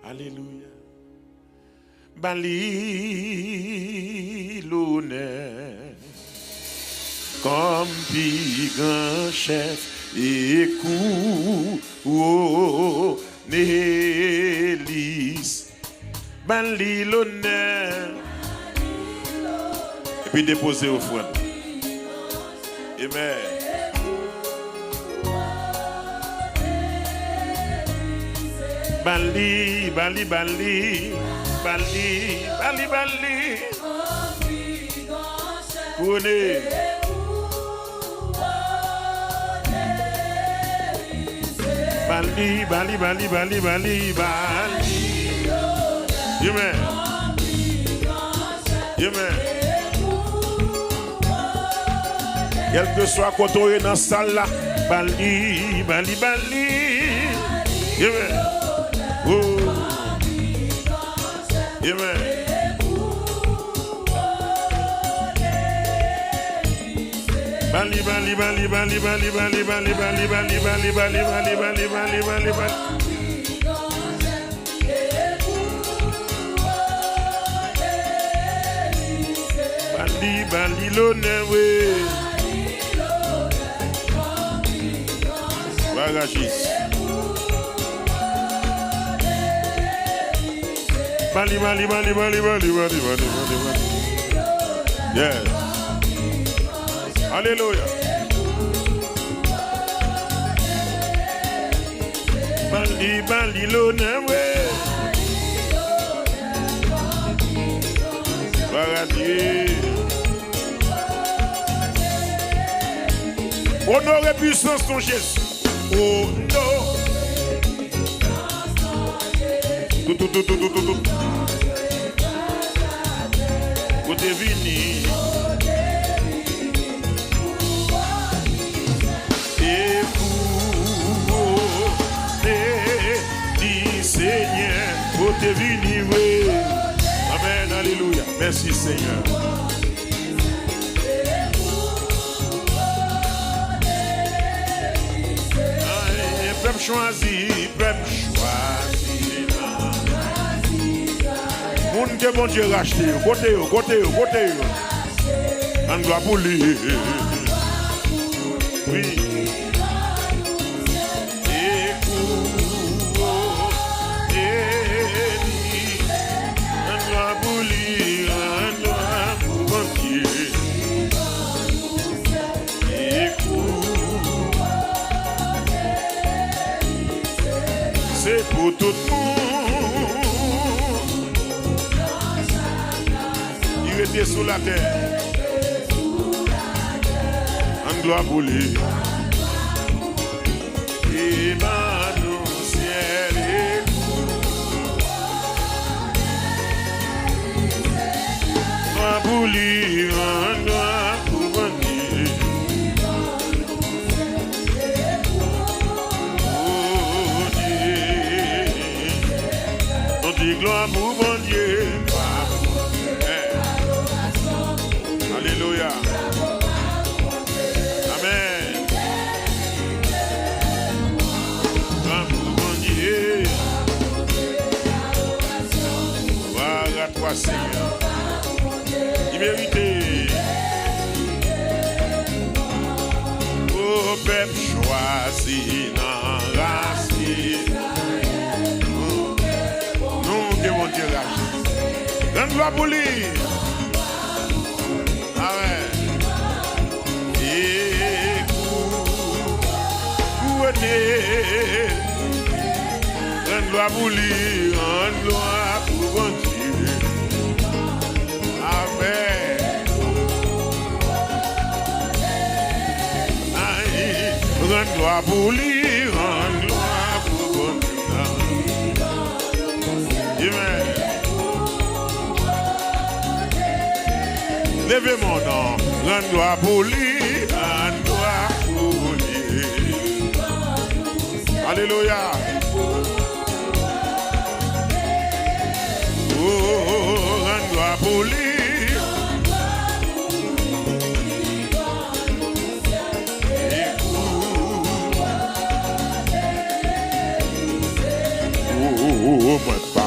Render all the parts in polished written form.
Alléluia. Bali l'honneur comme puis grand chef et couronnélis. Bali l'honneur. Et puis déposer au front. Amen. Bali, Bali, Bali, Bali, Bali, Bali. Connais. Bali, Bali, Bali, Bali, Bali, Bali. Amen. Amen. Quel que soit côté dans la salle là, Bali, Bali, Bali. Amen. Oh. Amen. Bali, Bali, Bali, Bali, Bali, Bali, Bali, Bali, Bali, Bali, Bali, Bali, Bali, Bali, Bali, Bali. Bali, Bali, l'honneur, oui. Bagagis. Bali, Bali, Bali, Bali, Bali, Bali, Bali, Bali, Bali. Yes. Alléluia. Bali, Bali, l'honneur, oui. Bagagis. Honneur et puissance ton Jésus. Oh non. Tout. Côté vini. Et vous, dit Seigneur, côté vini, oui. Amen, alléluia. Merci Seigneur. Peuple choisi. Moun que bon Dieu racheté, côté. On doit pour lui. Oui. On doit pour lui, on doit pour bon Dieu. C'est pour tout le monde. Il était sous la terre. En gloire pour lui. Et dans ciel et gloire pour lui. En gloire pour bon Dieu. Gloire pour bon Dieu. Alléluia. Amen. Gloire pour bon Dieu. Gloire à toi, Seigneur. Il mérite. Oh, peuple choisi dans la cité. Mon Dieu lâche. Donne gloire pour lui. Amen. Et couronner. Donne gloire pour lui. Donne gloire pour bon Dieu. Amen. Donne gloire pour lui. Donne gloire pour bon Dieu. Amen. Levez mon nom, rends gloire pour lui, rends gloire pour lui. Alléluia. Oh, rends gloire pour lui. Oh, my God.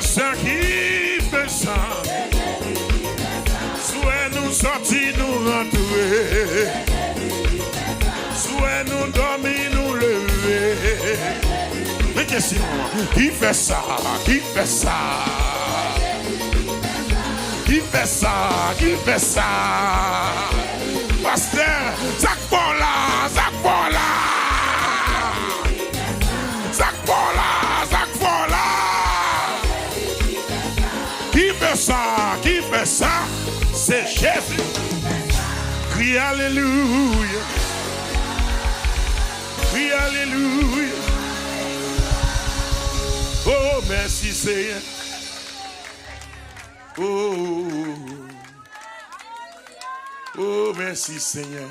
ça, qui fait ça? Soit nous sortis, nous rentrer. Soit nous dormir, nous lever. Mais qu'est-ce qui fait ça? Qui fait ça? Qui fait ça? Qui fait ça? Pasteur, Zach Paula, Zach Paula. Zach Paula, Zach Paula. Qui fait ça? Qui fait ça? C'est Jésus. Crie Alléluia. Crie Alléluia. Oh, merci Seigneur. Oh, oh, merci Seigneur.